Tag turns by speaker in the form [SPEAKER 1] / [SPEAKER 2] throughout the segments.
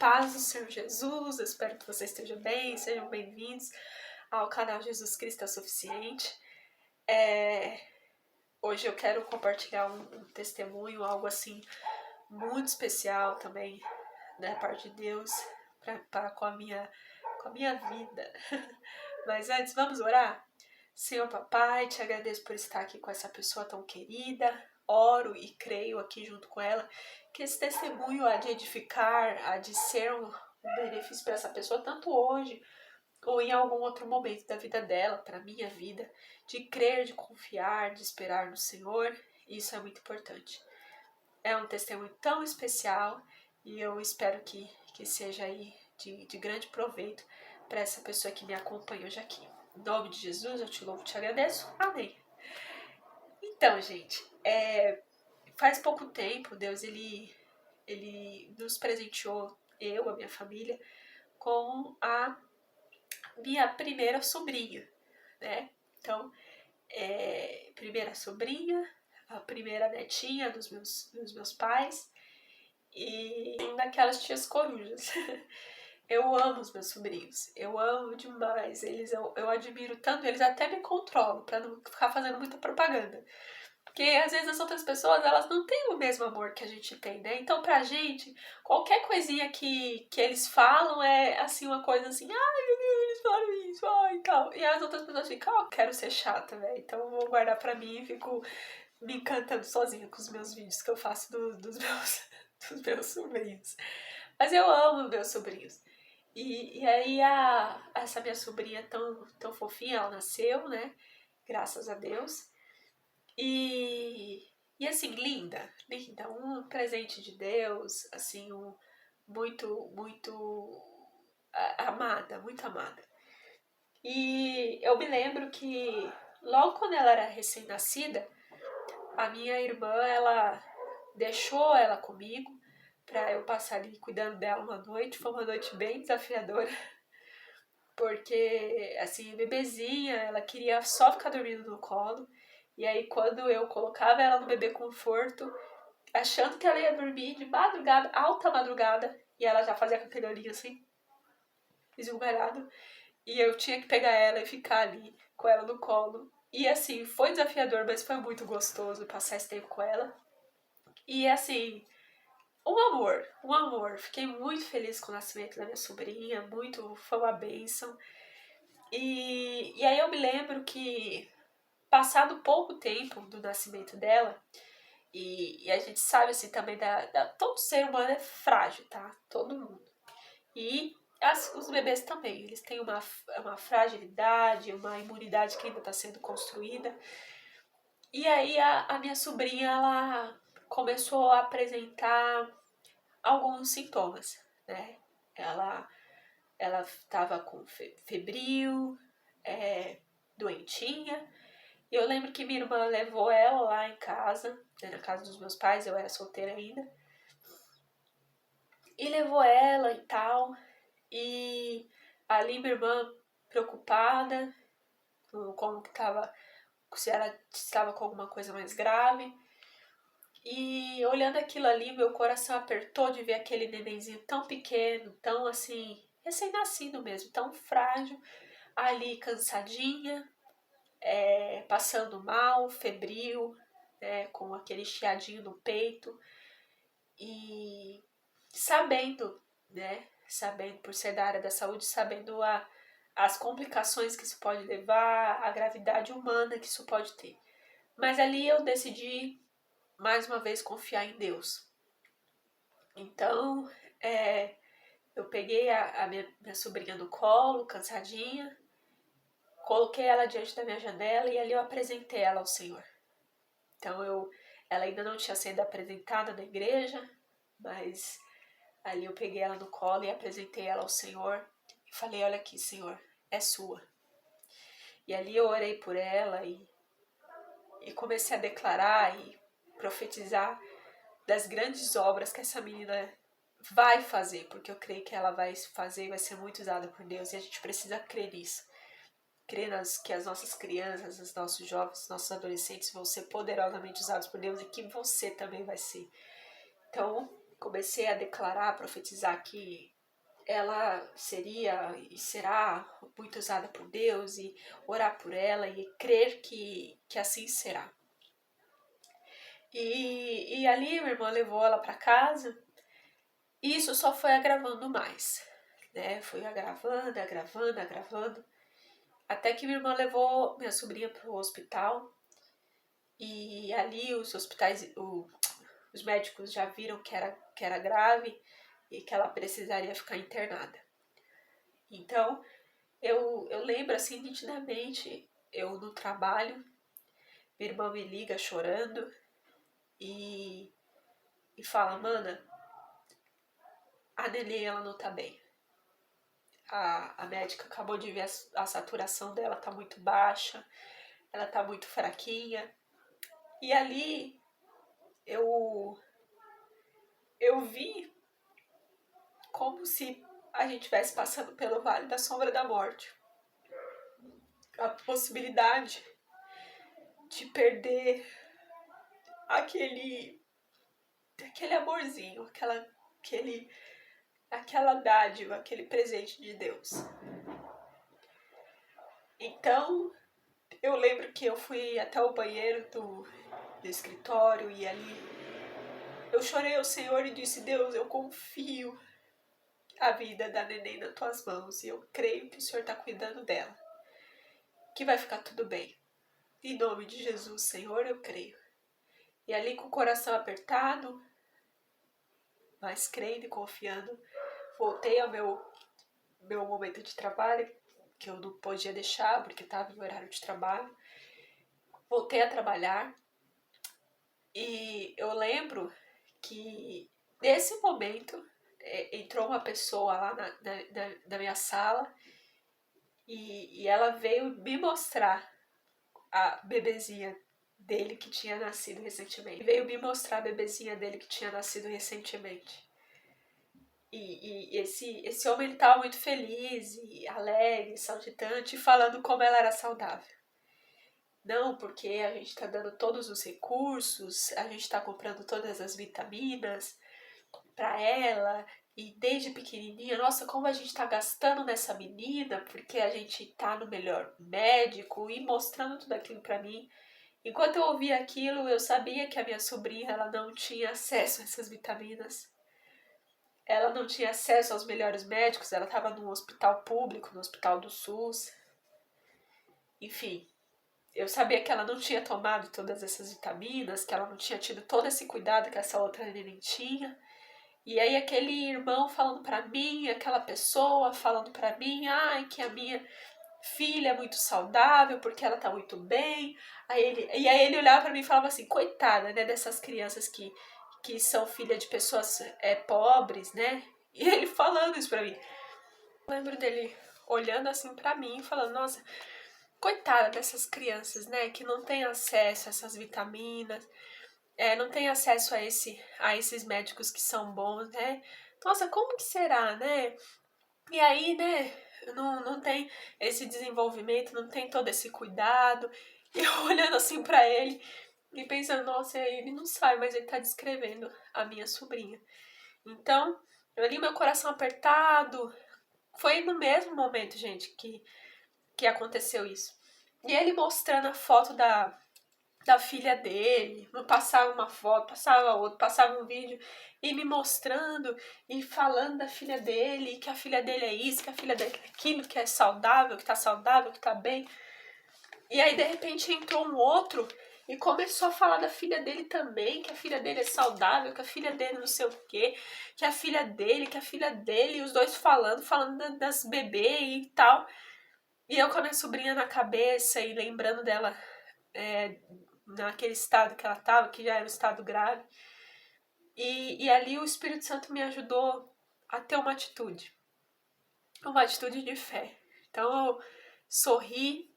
[SPEAKER 1] paz do Senhor Jesus, eu espero que você esteja bem, sejam bem-vindos ao canal Jesus Cristo é Suficiente. Hoje eu quero compartilhar um testemunho, algo assim muito especial também, da parte de Deus, com a minha vida. Mas antes, vamos orar? Senhor Papai, te agradeço por estar aqui com essa pessoa tão querida. Oro e creio aqui junto com ela que esse testemunho há de edificar, há de ser um benefício para essa pessoa, tanto hoje ou em algum outro momento da vida dela, para a minha vida, de crer, de confiar, de esperar no Senhor. Isso é muito importante. É um testemunho tão especial e eu espero que seja aí de grande proveito para essa pessoa que me acompanha hoje aqui. Em nome de Jesus, eu te louvo e te agradeço. Amém. Então, gente, faz pouco tempo, Deus, ele nos presenteou, eu, a minha família, com a minha primeira sobrinha, né? Então, primeira sobrinha, a primeira netinha dos meus pais e daquelas tias corujas. Eu amo os meus sobrinhos, eu amo demais, eu admiro tanto, eles até me controlam pra não ficar fazendo muita propaganda. Porque às vezes as outras pessoas, elas não têm o mesmo amor que a gente tem, né? Então pra gente, qualquer coisinha que eles falam é assim, uma coisa assim, ai meu Deus, eles falaram isso, ai e tal. E as outras pessoas ficam, quero ser chata, velho. Então eu vou guardar pra mim e fico me encantando sozinha com os meus vídeos que eu faço dos meus sobrinhos. Mas eu amo meus sobrinhos. E aí essa minha sobrinha tão fofinha, ela nasceu, né? Graças a Deus. E assim, linda, um presente de Deus, assim, muito amada, muito amada. E eu me lembro que logo quando ela era recém-nascida, a minha irmã, ela deixou ela comigo pra eu passar ali cuidando dela uma noite. Foi uma noite bem desafiadora, porque, assim, bebezinha, ela queria só ficar dormindo no colo. E aí, quando eu colocava ela no bebê conforto, achando que ela ia dormir de madrugada, alta madrugada, e ela já fazia com aquele olhinho assim, esbugalhado, e eu tinha que pegar ela e ficar ali com ela no colo. E assim, foi desafiador, mas foi muito gostoso passar esse tempo com ela. E assim, um amor. Fiquei muito feliz com o nascimento da minha sobrinha, foi uma bênção. E aí eu me lembro que, passado pouco tempo do nascimento dela, e a gente sabe assim também todo ser humano é frágil, tá? Todo mundo. E os bebês também, eles têm uma fragilidade, uma imunidade que ainda está sendo construída. E aí a minha sobrinha, ela começou a apresentar alguns sintomas, né? Ela estava com febril, doentinha. E eu lembro que minha irmã levou ela lá em casa, né, na casa dos meus pais, eu era solteira ainda. E levou ela e tal. E ali minha irmã preocupada com como que tava, se ela estava com alguma coisa mais grave. E olhando aquilo ali, meu coração apertou de ver aquele nenenzinho tão pequeno, tão assim, recém-nascido mesmo, tão frágil, ali cansadinha, passando mal, febril, né, com aquele chiadinho no peito. E sabendo, né, sabendo por ser da área da saúde, sabendo as complicações que isso pode levar, a gravidade humana que isso pode ter. Mas ali eu decidi, mais uma vez, confiar em Deus. Então, eu peguei a minha sobrinha no colo, cansadinha, coloquei ela diante da minha janela e ali eu apresentei ela ao Senhor. Então, ela ainda não tinha sido apresentada na igreja, mas ali eu peguei ela no colo e apresentei ela ao Senhor e falei, olha aqui, Senhor, é sua. E ali eu orei por ela e comecei a declarar e profetizar das grandes obras que essa menina vai fazer, porque eu creio que ela vai fazer e vai ser muito usada por Deus, e a gente precisa crer nisso. Crer que as nossas crianças, os nossos jovens, os nossos adolescentes vão ser poderosamente usados por Deus e que você também vai ser. Então, comecei a declarar, a profetizar que ela seria e será muito usada por Deus, e orar por ela e crer que assim será. E ali minha irmã levou ela para casa, e isso só foi agravando mais, né? Foi agravando, até que minha irmã levou minha sobrinha para o hospital, e ali os médicos já viram que era grave e que ela precisaria ficar internada. Então, eu lembro assim nitidamente, eu no trabalho, minha irmã me liga chorando e fala: Mana, a neném ela não tá bem. A médica acabou de ver a saturação dela, tá muito baixa, ela tá muito fraquinha. E ali eu vi como se a gente estivesse passando pelo vale da sombra da morte. A possibilidade de perder aquele amorzinho, aquela dádiva, aquele presente de Deus. Então, eu lembro que eu fui até o banheiro do escritório e ali eu chorei ao Senhor e disse: Deus, eu confio a vida da neném nas tuas mãos e eu creio que o Senhor está cuidando dela, que vai ficar tudo bem. Em nome de Jesus, Senhor, eu creio. E ali com o coração apertado, mas crendo e confiando, voltei ao meu momento de trabalho, que eu não podia deixar porque estava em horário de trabalho. Voltei a trabalhar e eu lembro que nesse momento entrou uma pessoa lá na minha sala e ela veio me mostrar a bebezinha dele que tinha nascido recentemente. E esse homem ele estava muito feliz e alegre, saltitante, falando como ela era saudável. Não, porque a gente está dando todos os recursos, a gente está comprando todas as vitaminas para ela, e desde pequenininha, nossa, como a gente está gastando nessa menina, porque a gente está no melhor médico, e mostrando tudo aquilo para mim. Enquanto eu ouvia aquilo, eu sabia que a minha sobrinha ela não tinha acesso a essas vitaminas. Ela não tinha acesso aos melhores médicos, ela estava num hospital público, no hospital do SUS. Enfim, eu sabia que ela não tinha tomado todas essas vitaminas, que ela não tinha tido todo esse cuidado que essa outra neném tinha. E aí aquele irmão falando pra mim, aquela pessoa falando pra mim, que a minha filha é muito saudável porque ela tá muito bem. Aí ele olhava pra mim e falava assim: coitada, né, dessas crianças que são filha de pessoas pobres, né? E ele falando isso pra mim. Eu lembro dele olhando assim pra mim e falando: nossa, coitada dessas crianças, né, que não tem acesso a essas vitaminas, não tem acesso a esses médicos que são bons, né? Nossa, como que será, né? E aí, né, não tem esse desenvolvimento, não tem todo esse cuidado. E eu olhando assim pra ele e pensando: nossa, ele não sabe, mas ele tá descrevendo a minha sobrinha. Então, eu ali meu coração apertado. Foi no mesmo momento, gente, que aconteceu isso. E ele mostrando a foto da filha dele, não passava uma foto, passava outra, passava um vídeo, e me mostrando e falando da filha dele, que a filha dele é isso, que a filha dele é aquilo, que é saudável, que tá bem. E aí de repente entrou um outro e começou a falar da filha dele também, que a filha dele é saudável, que a filha dele não sei o quê, que a filha dele, e os dois falando das bebês e tal. E eu com a minha sobrinha na cabeça e lembrando dela naquele estado que ela estava, que já era um estado grave. E ali o Espírito Santo me ajudou a ter uma atitude de fé. Então eu sorri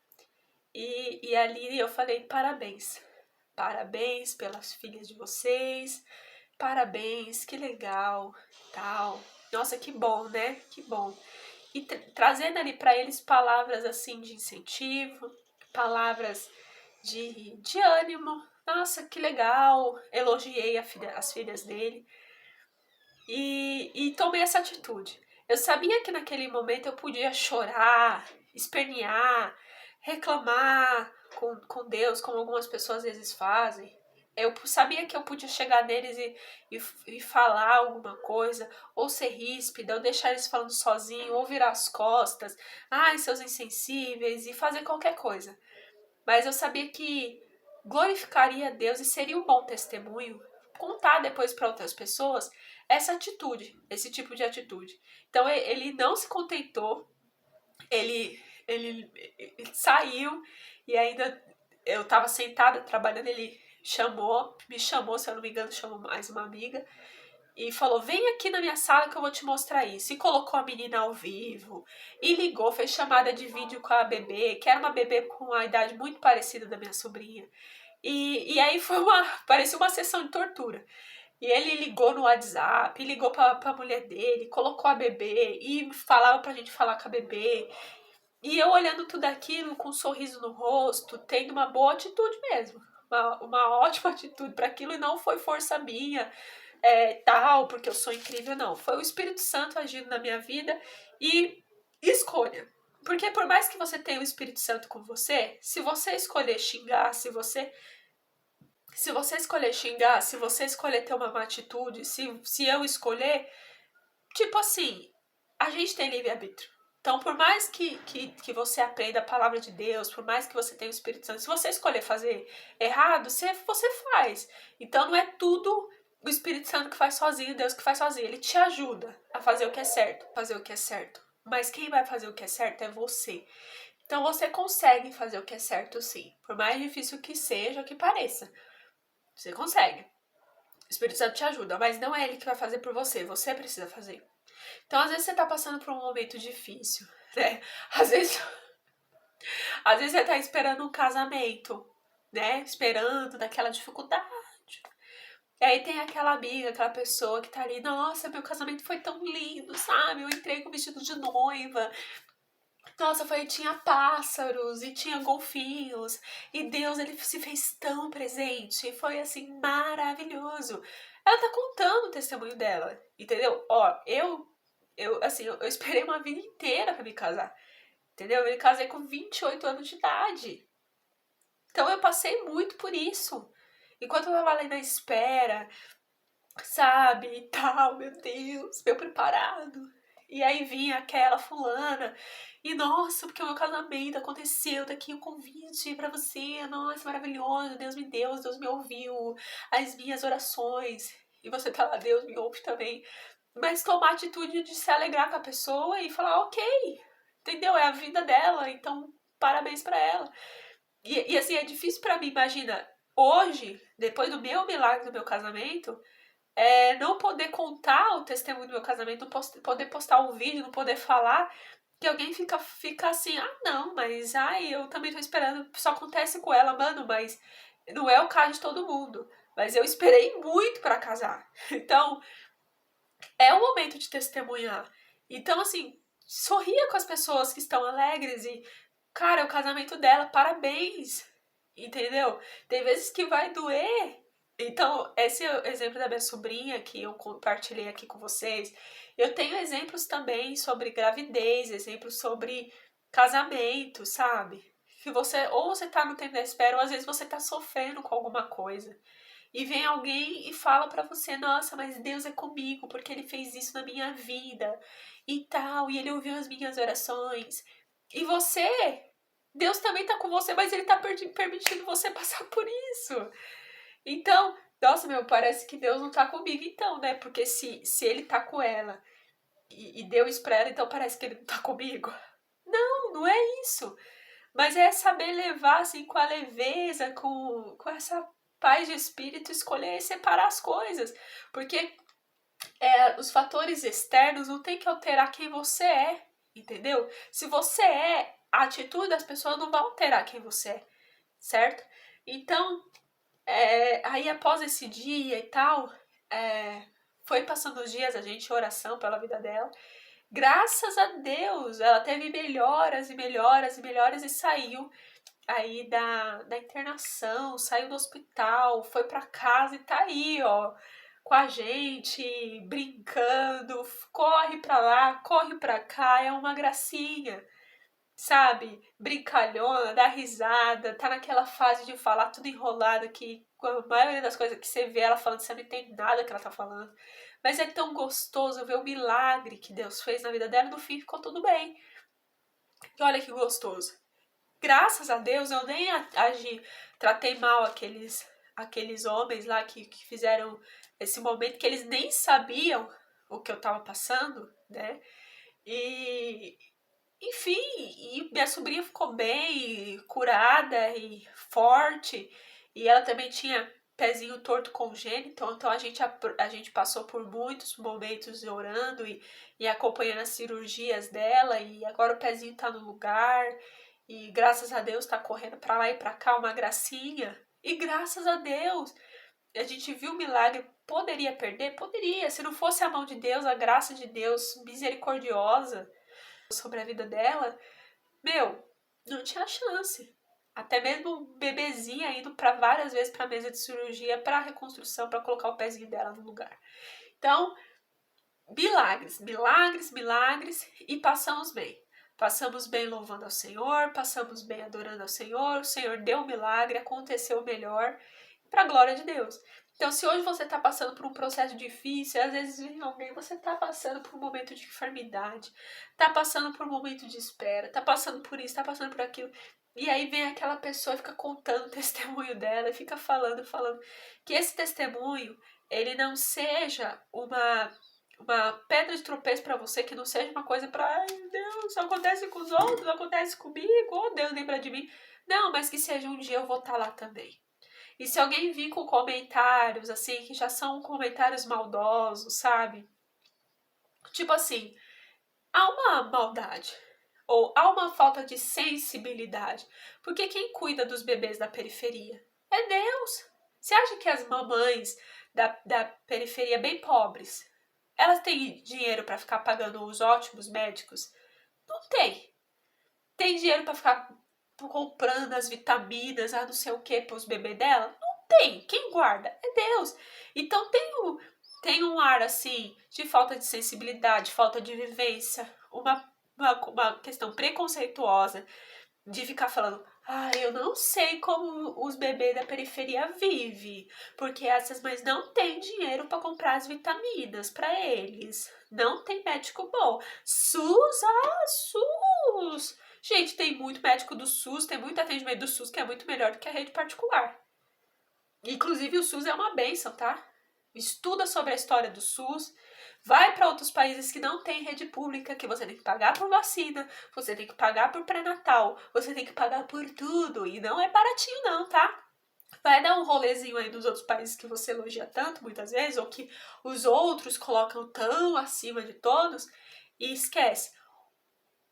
[SPEAKER 1] e ali eu falei: parabéns pelas filhas de vocês, parabéns, que legal, tal. Nossa, que bom, né? Que bom. E trazendo ali para eles palavras assim de incentivo, palavras de ânimo. Nossa, que legal. Elogiei as filhas dele. e tomei essa atitude. Eu sabia que naquele momento eu podia chorar, espernear, reclamar com Deus, como algumas pessoas às vezes fazem. Eu sabia que eu podia chegar neles e falar alguma coisa, ou ser ríspida, ou deixar eles falando sozinho, ou virar as costas, ai, seus insensíveis, e fazer qualquer coisa. Mas eu sabia que glorificaria a Deus e seria um bom testemunho contar depois para outras pessoas essa atitude, esse tipo de atitude. Então ele não se contentou, ele saiu e ainda eu estava sentada trabalhando, ele me chamou, se eu não me engano, chamou mais uma amiga e falou: vem aqui na minha sala que eu vou te mostrar isso. E colocou a menina ao vivo, e ligou, fez chamada de vídeo com a bebê, que era uma bebê com a idade muito parecida da minha sobrinha. E aí parecia uma sessão de tortura. E ele ligou no WhatsApp, ligou pra mulher dele, colocou a bebê e falava pra gente falar com a bebê. E eu olhando tudo aquilo com um sorriso no rosto, tendo uma boa atitude mesmo. Uma ótima atitude para aquilo, e não foi força minha, tal, porque eu sou incrível, não. Foi o Espírito Santo agindo na minha vida e escolha. Porque por mais que você tenha o Espírito Santo com você, se você escolher xingar, se você escolher xingar, se você escolher ter uma má atitude, se eu escolher, tipo assim, a gente tem livre-arbítrio. Então, por mais que você aprenda a palavra de Deus, por mais que você tenha o Espírito Santo, se você escolher fazer errado, você faz. Então, não é tudo o Espírito Santo que faz sozinho, Deus que faz sozinho. Ele te ajuda a fazer o que é certo, fazer o que é certo. Mas quem vai fazer o que é certo é você. Então, você consegue fazer o que é certo, sim. Por mais difícil que seja, ou que pareça. Você consegue. O Espírito Santo te ajuda, mas não é ele que vai fazer por você. Você precisa fazer. Então, às vezes você tá passando por um momento difícil, né? Às vezes você tá esperando um casamento, né? Esperando naquela dificuldade. E aí tem aquela amiga, aquela pessoa que tá ali, nossa, meu casamento foi tão lindo, sabe? Eu entrei com vestido de noiva. Nossa, tinha pássaros e tinha golfinhos. E Deus, ele se fez tão presente. E foi, assim, maravilhoso. Ela tá contando o testemunho dela, entendeu? Ó, eu esperei uma vida inteira pra me casar, entendeu? Eu me casei com 28 anos de idade. Então eu passei muito por isso. Enquanto eu tava ali na espera, sabe, e tal, meu Deus, meu preparado. E aí vinha aquela fulana, e nossa, porque o meu casamento aconteceu, tá aqui o convite pra você, nossa, maravilhoso, Deus me ouviu, as minhas orações. E você tá lá, Deus me ouve também. Mas tomar a atitude de se alegrar com a pessoa e falar, ok, entendeu? É a vida dela, então parabéns pra ela. E assim, é difícil pra mim, imagina, hoje, depois do meu milagre do meu casamento, não poder contar o testemunho do meu casamento, não poder postar um vídeo, não poder falar, que alguém fica assim, ah não, mas ai, eu também tô esperando, só acontece com ela, mano, mas não é o caso de todo mundo. Mas eu esperei muito pra casar. Então, é o momento de testemunhar. Então, assim, sorria com as pessoas que estão alegres e, cara, é o casamento dela, parabéns. Entendeu? Tem vezes que vai doer. Então, esse é o exemplo da minha sobrinha que eu compartilhei aqui com vocês. Eu tenho exemplos também sobre gravidez, exemplos sobre casamento, sabe? Que você tá no tempo da espera, ou às vezes você tá sofrendo com alguma coisa. E vem alguém e fala pra você, nossa, mas Deus é comigo, porque Ele fez isso na minha vida e tal, e Ele ouviu as minhas orações. E você, Deus também tá com você, mas Ele tá permitindo você passar por isso. Então, nossa, meu, parece que Deus não tá comigo então, né? Porque se Ele tá com ela e deu isso pra ela, então parece que Ele não tá comigo. Não, não é isso. Mas é saber levar, assim, com a leveza, com essa paz de espírito, escolher separar as coisas. Porque os fatores externos não tem que alterar quem você é, entendeu? Se você a atitude das pessoas não vai alterar quem você é, certo? Então, aí após esse dia e tal, foi passando os dias, a gente em oração pela vida dela. Graças a Deus, ela teve melhoras e melhoras e melhoras e saiu aí da internação, saiu do hospital, foi pra casa e tá aí, ó, com a gente, brincando, corre pra lá, corre pra cá, é uma gracinha, sabe? Brincalhona, dá risada, tá naquela fase de falar tudo enrolado que a maioria das coisas que você vê ela falando, você não entende nada que ela tá falando. Mas é tão gostoso ver o milagre que Deus fez na vida dela e no fim ficou tudo bem. E olha que gostoso. Graças a Deus eu nem agi, tratei mal aqueles homens lá que fizeram esse momento que eles nem sabiam o que eu tava passando, né? E enfim, e minha sobrinha ficou bem, curada e forte, e ela também tinha pezinho torto congênito, então a gente passou por muitos momentos orando e acompanhando as cirurgias dela, e agora o pezinho tá no lugar, e graças a Deus tá correndo pra lá e pra cá, uma gracinha, e graças a Deus a gente viu o milagre. Poderia perder? Poderia, se não fosse a mão de Deus, a graça de Deus misericordiosa sobre a vida dela, meu, não tinha chance. Até mesmo o bebezinha indo para várias vezes para a mesa de cirurgia, para reconstrução, para colocar o pezinho dela no lugar. Então, milagres, milagres, milagres, e passamos bem. Passamos bem louvando ao Senhor, passamos bem adorando ao Senhor, o Senhor deu um milagre, aconteceu o melhor, para a glória de Deus. Então, se hoje você está passando por um processo difícil, às vezes vem alguém, você está passando por um momento de enfermidade, está passando por um momento de espera, está passando por isso, está passando por aquilo, e aí vem aquela pessoa e fica contando o testemunho dela, e fica falando, que esse testemunho, ele não seja uma pedra de tropeço para você, que não seja uma coisa para, ai Deus, acontece com os outros, acontece comigo, oh Deus, lembra de mim. Não, mas que seja um dia eu vou estar lá também. E se alguém vir com comentários, assim, que já são comentários maldosos, sabe? Tipo assim, há uma maldade. Ou há uma falta de sensibilidade. Porque quem cuida dos bebês da periferia é Deus. Você acha que as mamães da periferia bem pobres, elas têm dinheiro para ficar pagando os ótimos médicos? Não tem. Tem dinheiro para ficar comprando as vitaminas, não sei o que, para os bebês dela? Tem. Quem guarda? É Deus. Então tem um ar assim de falta de sensibilidade, falta de vivência, uma questão preconceituosa de ficar falando, eu não sei como os bebês da periferia vivem, porque essas mães não têm dinheiro para comprar as vitaminas para eles. Não tem médico bom. SUS, SUS. Gente, tem muito médico do SUS, tem muito atendimento do SUS que é muito melhor do que a rede particular. Inclusive o SUS é uma bênção, tá? Estuda sobre a história do SUS, vai para outros países que não tem rede pública, que você tem que pagar por vacina, você tem que pagar por pré-natal, você tem que pagar por tudo, e não é baratinho não, tá? Vai dar um rolezinho aí nos outros países que você elogia tanto, muitas vezes, ou que os outros colocam tão acima de todos, e esquece.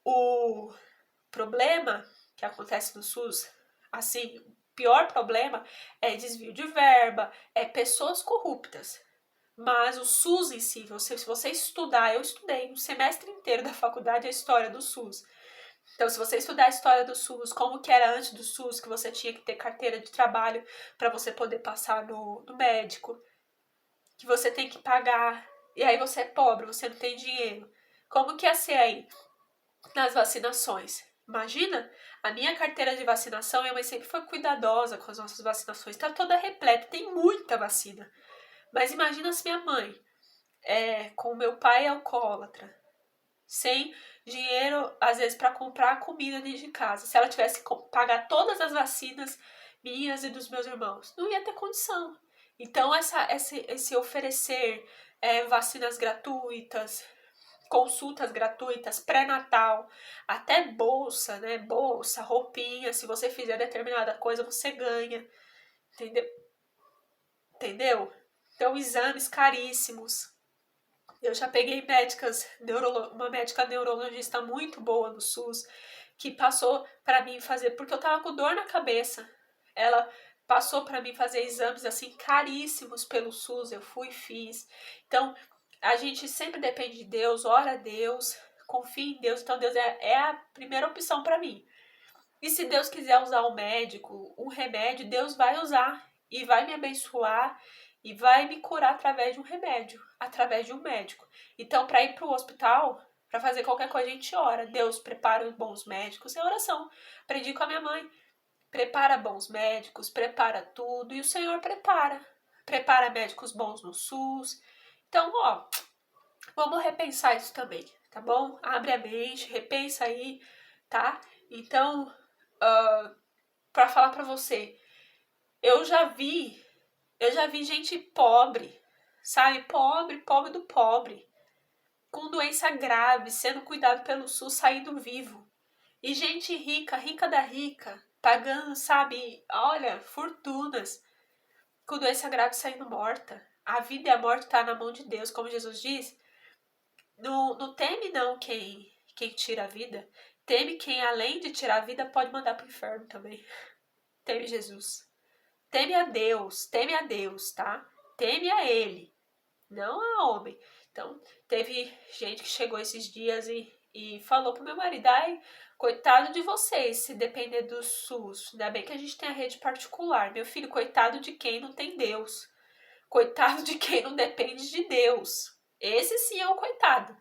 [SPEAKER 1] O problema que acontece no SUS, assim, o pior problema é desvio de verba, é pessoas corruptas. Mas o SUS em si, se você estudar, eu estudei um semestre inteiro da faculdade a história do SUS. Então, se você estudar a história do SUS, como que era antes do SUS, que você tinha que ter carteira de trabalho para você poder passar no médico, que você tem que pagar, e aí você é pobre, você não tem dinheiro. Como que ia ser aí nas vacinações? Imagina, a minha carteira de vacinação, minha mãe sempre foi cuidadosa com as nossas vacinações, tá toda repleta, tem muita vacina. Mas imagina se minha mãe, com meu pai alcoólatra, sem dinheiro, às vezes, para comprar comida dentro de casa, se ela tivesse que pagar todas as vacinas minhas e dos meus irmãos, não ia ter condição. Então, esse oferecer vacinas gratuitas, consultas gratuitas, pré-natal, até bolsa, né? Bolsa, roupinha, se você fizer determinada coisa, você ganha. Entendeu? Então, exames caríssimos. Eu já peguei uma médica neurologista muito boa no SUS, que passou para mim fazer, porque eu tava com dor na cabeça. Ela passou para mim fazer exames assim caríssimos pelo SUS, eu fui e fiz. Então, a gente sempre depende de Deus, ora a Deus, confia em Deus. Então, Deus é a primeira opção para mim. E se Deus quiser usar um médico, um remédio, Deus vai usar e vai me abençoar e vai me curar através de um remédio, através de um médico. Então, para ir para o hospital, para fazer qualquer coisa, a gente ora. Deus prepara os bons médicos, é oração. Aprendi com a minha mãe. Prepara bons médicos, prepara tudo, e o Senhor prepara. Prepara médicos bons no SUS. Então, ó, vamos repensar isso também, tá bom? Abre a mente, repensa aí, tá? Então, para falar para você, eu já vi gente pobre, sabe? Pobre do pobre, com doença grave, sendo cuidado pelo SUS, saindo vivo. E gente rica, rica da rica, pagando, sabe, olha, fortunas, com doença grave saindo morta. A vida e a morte tá na mão de Deus, como Jesus diz. Não teme não quem tira a vida. Teme quem, além de tirar a vida, pode mandar pro inferno também. Teme Jesus. Teme a Deus, tá? Teme a Ele, não a homem. Então, teve gente que chegou esses dias e falou pro meu marido, ai, coitado de vocês, se depender do SUS. Ainda bem que a gente tem a rede particular. Meu filho, coitado de quem não tem Deus. Coitado de quem não depende de Deus. Esse sim é o coitado.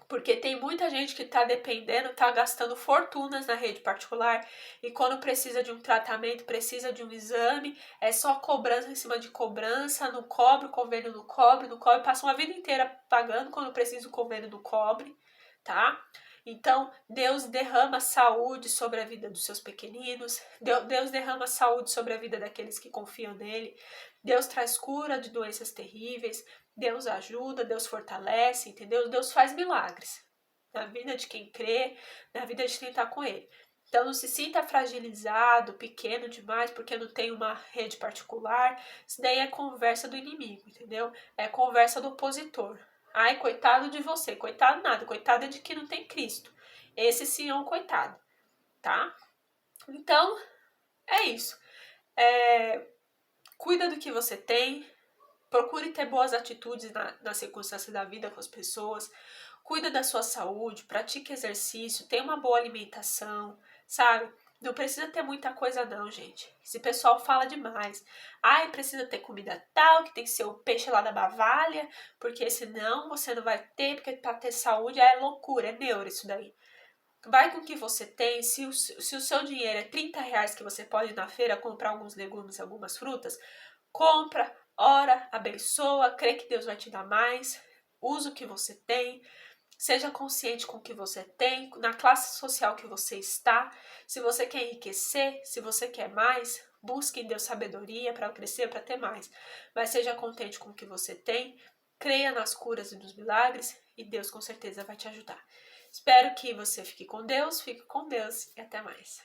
[SPEAKER 1] Porque tem muita gente que está dependendo, está gastando fortunas na rede particular e quando precisa de um tratamento, precisa de um exame, é só cobrança em cima de cobrança, não cobre, o convênio não cobre, passa uma vida inteira pagando quando precisa o convênio não cobre, tá? Então, Deus derrama saúde sobre a vida dos seus pequeninos, Deus derrama saúde sobre a vida daqueles que confiam nele, Deus traz cura de doenças terríveis, Deus ajuda, Deus fortalece, entendeu? Deus faz milagres na vida de quem crê, na vida de quem está com ele. Então não se sinta fragilizado, pequeno demais, porque não tem uma rede particular. Isso daí é conversa do inimigo, entendeu? É conversa do opositor. Ai, coitado de você, coitado nada, coitado é de quem não tem Cristo. Esse sim é um coitado, tá? Então, é isso. Cuida do que você tem, procure ter boas atitudes na circunstância da vida com as pessoas, cuida da sua saúde, pratique exercício, tenha uma boa alimentação, sabe? Não precisa ter muita coisa não, gente. Esse pessoal fala demais. Ai, precisa ter comida tal, que tem que ser o peixe lá da Bavália, porque senão você não vai ter, porque para ter saúde é loucura, é neuro isso daí. Vai com o que você tem, se o seu dinheiro é R$30 que você pode ir na feira comprar alguns legumes, algumas frutas, compra, ora, abençoa, crê que Deus vai te dar mais, usa o que você tem, seja consciente com o que você tem, na classe social que você está. Se você quer enriquecer, se você quer mais, busque em Deus sabedoria para crescer, para ter mais. Mas seja contente com o que você tem, creia nas curas e nos milagres e Deus com certeza vai te ajudar. Espero que você fique com Deus e até mais.